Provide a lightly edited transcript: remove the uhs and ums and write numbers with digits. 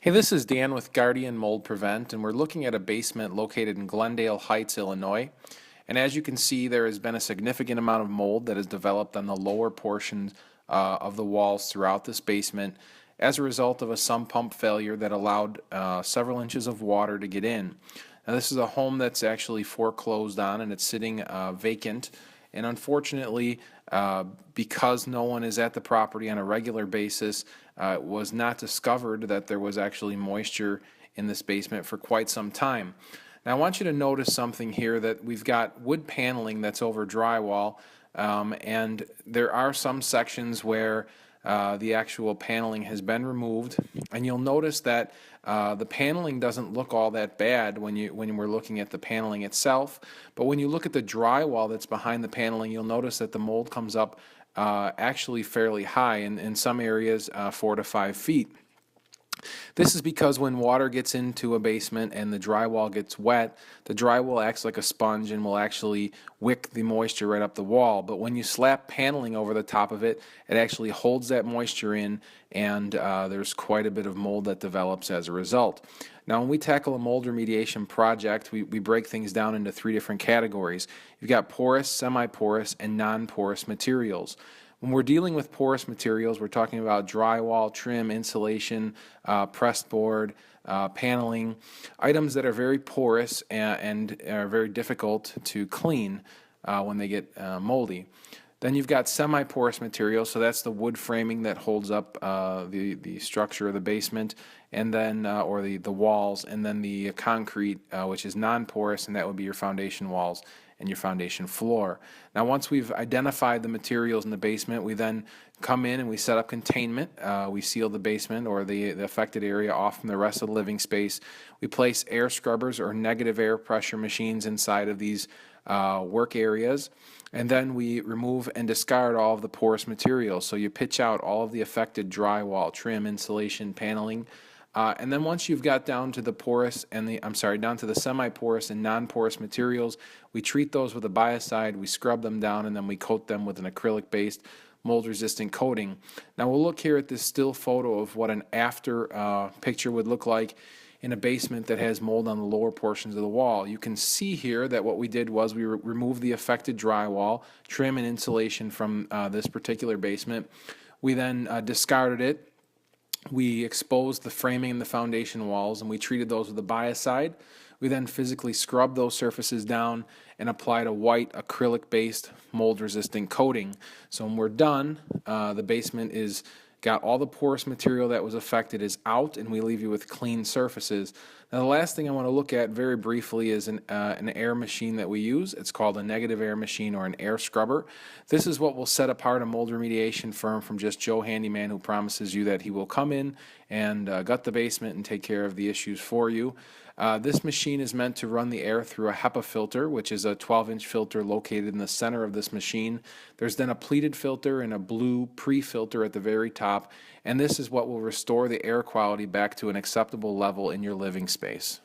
Hey, this is Dan with Guardian Mold Prevent, and we're looking at a basement located in Glendale Heights, Illinois. And as you can see, there has been a significant amount of mold that has developed on the lower portions of the walls throughout this basement as a result of a sump pump failure that allowed several inches of water to get in. Now, this is a home that's actually foreclosed on, and it's sitting vacant. And unfortunately, because no one is at the property on a regular basis, it was not discovered that there was actually moisture in this basement for quite some time. Now, I want you to notice something here, that we've got wood paneling that's over drywall, and there are some sections where the actual paneling has been removed, and you'll notice that the paneling doesn't look all that bad when we're looking at the paneling itself, but when you look at the drywall that's behind the paneling, you'll notice that the mold comes up actually fairly high, in some areas 4 to 5 feet. This is because when water gets into a basement and the drywall gets wet, the drywall acts like a sponge and will actually wick the moisture right up the wall. But when you slap paneling over the top of it, it actually holds that moisture in, and there's quite a bit of mold that develops as a result. Now, when we tackle a mold remediation project, we break things down into 3 different categories. You've got porous, semi-porous, and non-porous materials. When we're dealing with porous materials, we're talking about drywall, trim, insulation, pressed board, paneling, items that are very porous and are very difficult to clean when they get moldy. Then you've got semi-porous materials, so that's the wood framing that holds up the structure of the basement, and then or the walls, and then the concrete, which is non-porous, and that would be your foundation walls and your foundation floor. Now, once we've identified the materials in the basement, we then come in and we set up containment. We seal the basement or the affected area off from the rest of the living space. We place air scrubbers or negative air pressure machines inside of these work areas, and then we remove and discard all of the porous materials. So you pitch out all of the affected drywall, trim, insulation, paneling, and then once you've got down to the porous and down to the semi-porous and non-porous materials, we treat those with a biocide, we scrub them down, and then we coat them with an acrylic-based mold-resistant coating. Now we'll look here at this still photo of what an after picture would look like in a basement that has mold on the lower portions of the wall. You can see here that what we did was we removed the affected drywall, trim, and insulation from this particular basement. We then discarded it. We exposed the framing and the foundation walls, and we treated those with a biocide. We then physically scrubbed those surfaces down and applied a white acrylic-based mold-resistant coating. So when we're done, the basement is got all the porous material that was affected is out, and we leave you with clean surfaces. Now, the last thing I want to look at very briefly is an air machine that we use. It's called a negative air machine or an air scrubber. This is what will set apart a mold remediation firm from just Joe Handyman, who promises you that he will come in and gut the basement and take care of the issues for you. This machine is meant to run the air through a HEPA filter, which is a 12-inch filter located in the center of this machine. There's then a pleated filter and a blue pre-filter at the very top, and this is what will restore the air quality back to an acceptable level in your living space.